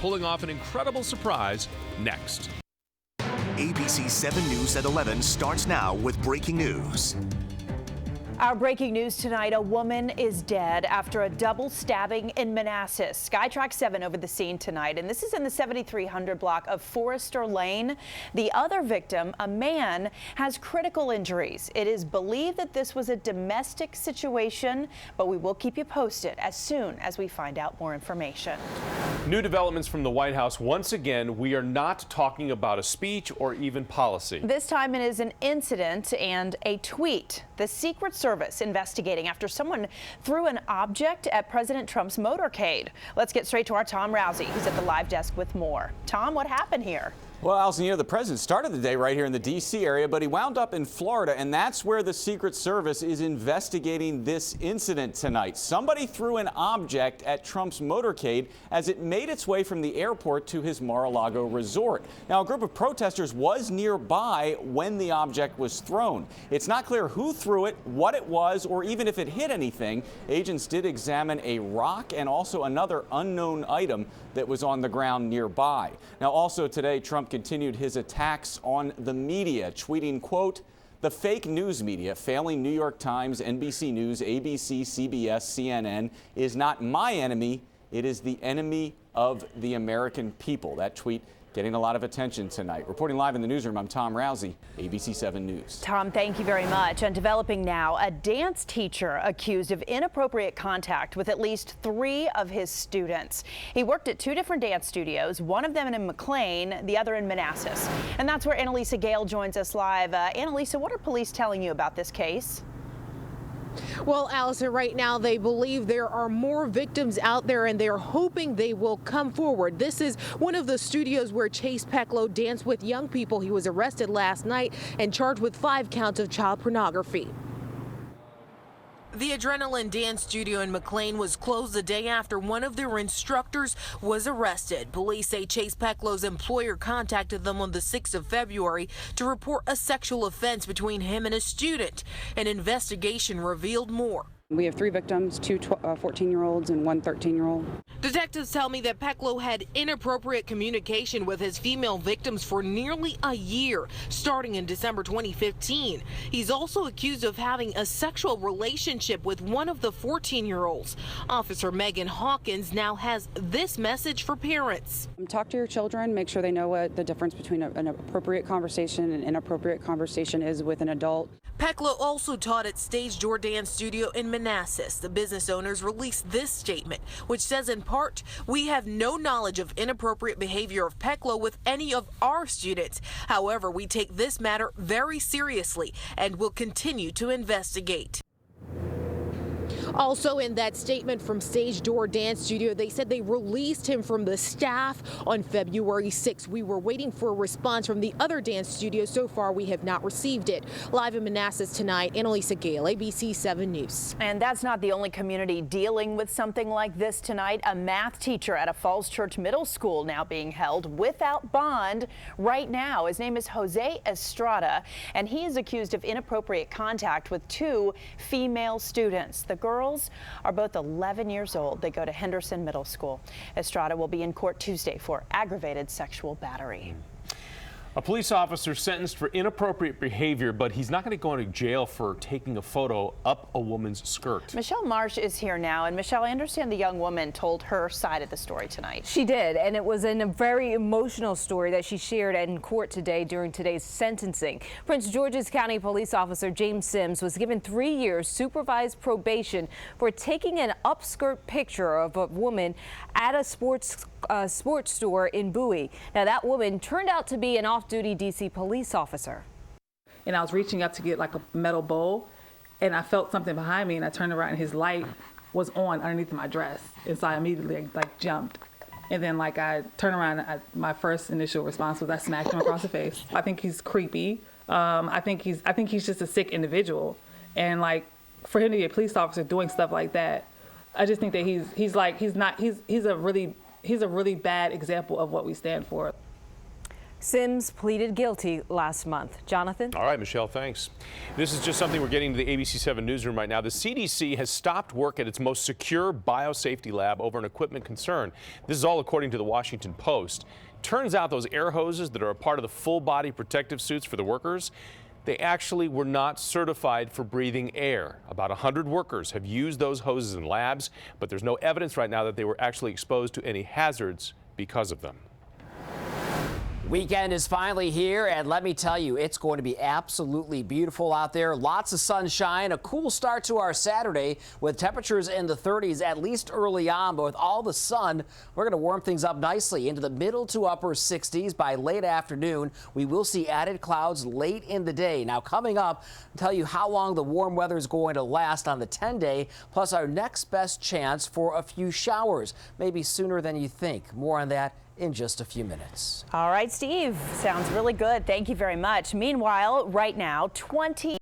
pulling off an incredible surprise next. ABC 7 News at 11 starts now with breaking news. Our breaking news tonight, a woman is dead after a double stabbing in Manassas. SkyTrack 7 over the scene tonight, and this is in the 7300 block of Forrester Lane. The other victim, a man, has critical injuries. It is believed that this was a domestic situation, but we will keep you posted as soon as we find out more information. New developments from the White House. Once again, we are not talking about a speech or even policy. This time it is an incident and a tweet. The Secret Service investigating after someone threw an object at President Trump's motorcade. Let's get straight to our Tom Rousey, who's at the live desk with more. Tom, what happened here? Well, Allison, you know, the president started the day right here in the D.C. area, but he wound up in Florida, and that's where the Secret Service is investigating this incident tonight. Somebody threw an object at Trump's motorcade as it made its way from the airport to his Mar-a-Lago resort. Now, a group of protesters was nearby when the object was thrown. It's not clear who threw it, what it was, or even if it hit anything. Agents did examine a rock and also another unknown item that was on the ground nearby. Now, also today, Trump continued his attacks on the media, tweeting, quote, "The fake news media, failing New York Times, NBC News, ABC, CBS, CNN, is not my enemy. It is the enemy of the American people." That tweet getting a lot of attention tonight. Reporting live in the newsroom, I'm Tom Rousey, ABC 7 News. Tom, thank you very much. And developing now, a dance teacher accused of inappropriate contact with at least 3 of his students. He worked at 2 different dance studios, one of them in McLean, the other in Manassas. And that's where Annalisa Gale joins us live. Annalisa, what are police telling you about this case? Well, Allison, right now they believe there are more victims out there and they're hoping they will come forward. This is one of the studios where Chase Pecklow danced with young people. He was arrested last night and charged with 5 counts of child pornography. The Adrenaline Dance Studio in McLean was closed the day after one of their instructors was arrested. Police say Chase Pecklow's employer contacted them on the 6th of February to report a sexual offense between him and a student. An investigation revealed more. We have 3 victims, 2 14-year-olds and 1 13-year-old. Detectives tell me that Pecklow had inappropriate communication with his female victims for nearly a year, starting in December 2015. He's also accused of having a sexual relationship with one of the 14-year-olds. Officer Megan Hawkins now has this message for parents. Talk to your children, make sure they know what the difference between an appropriate conversation and inappropriate conversation is with an adult. Pecklow also taught at Stage Door Dance Studio in Manassas. The business owners released this statement, which says in part, "We have no knowledge of inappropriate behavior of Pecklow with any of our students. However, we take this matter very seriously and will continue to investigate." Also in that statement from Stage Door Dance Studio, they said they released him from the staff on February 6th. We were waiting for a response from the other dance studios. So far, we have not received it. Live in Manassas tonight, Annalisa Gale, ABC 7 News. And that's not the only community dealing with something like this tonight. A math teacher at a Falls Church middle school now being held without bond right now. His name is Jose Estrada, and he is accused of inappropriate contact with 2 female students. The girls are both 11 years old. They go to Henderson Middle School. Estrada will be in court Tuesday for aggravated sexual battery. A police officer sentenced for inappropriate behavior, but he's not going to go into jail for taking a photo up a woman's skirt. Michelle Marsh is here now. And Michelle, I understand the young woman told her side of the story tonight. She did, and it was a very emotional story that she shared in court today during today's sentencing. Prince George's County police officer James Sims was given 3 years supervised probation for taking an upskirt picture of a woman at a sports store in Bowie. Now, that woman turned out to be an off-duty D.C. police officer. And I was reaching up to get like a metal bowl, and I felt something behind me, and I turned around, and his light was on underneath my dress. And so I immediately like jumped. And then like I turned around, my first initial response was I smacked him across the face. I think he's creepy. I think he's just a sick individual. And like for him to be a police officer doing stuff like that, I just think that he's a really bad example of what we stand for. Sims pleaded guilty last month. Jonathan? All right, Michelle, thanks. This is just something we're getting to the ABC 7 newsroom right now. The CDC has stopped work at its most secure biosafety lab over an equipment concern. This is all according to the Washington Post. Turns out those air hoses that are a part of the full body protective suits for the workers, they actually were not certified for breathing air. About 100 workers have used those hoses in labs, but there's no evidence right now that they were actually exposed to any hazards because of them. Weekend is finally here, and let me tell you, it's going to be absolutely beautiful out there. Lots of sunshine, a cool start to our Saturday with temperatures in the 30s at least early on, but with all the sun, we're going to warm things up nicely into the middle to upper 60s by late afternoon. We will see added clouds late in the day. Now coming up, I'll tell you how long the warm weather is going to last on the 10-day, plus our next best chance for a few showers, maybe sooner than you think. More on that in just a few minutes. All right, Steve, sounds really good. Thank you very much. Meanwhile, right now, 20